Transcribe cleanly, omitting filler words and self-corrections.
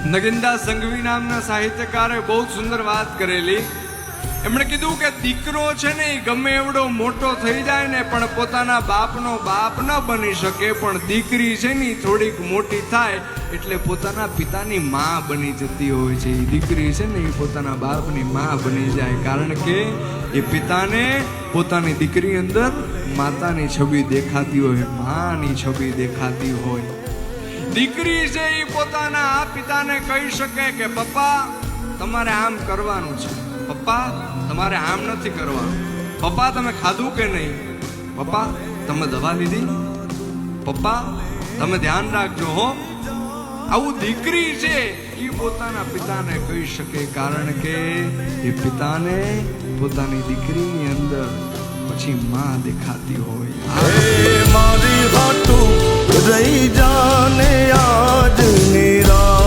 નગીનદાસ સંઘવી નામના સાહિત્યકારે બહુ સુંદર વાત કરેલી. એમણે કીધું કે દીકરો છે ને એ ગમે એવડો મોટો થઈ જાય ને પણ પોતાના બાપનો બાપ ન બની શકે, પણ દીકરી છે ને થોડીક મોટી થાય એટલે પોતાના પિતાની માં બની જતી હોય છે. એ દીકરી છે ને એ પોતાના બાપની માં બની જાય, કારણ કે એ પિતાને પોતાની દીકરી અંદર માતાની છબી દેખાતી હોય, માની છબી દેખાતી હોય. દીકરી છે એ પોતાના પિતાને કહી શકે કે પપ્પા તમારે આમ કરવાનું છે, પપ્પા તમારે આમ નથી કરવાનું, પપ્પા તમે ખાધું કે નહીં, પપ્પા તમે દવા લીધી, પપ્પા તમે ધ્યાન રાખજો હો. આવું દીકરી છે એ પોતાના પિતાને કહી શકે, કારણ કે એ પિતાને પોતાની દીકરીની અંદર પછી માં દેખાતી હોય. મારી હાટું રહી જાને આજની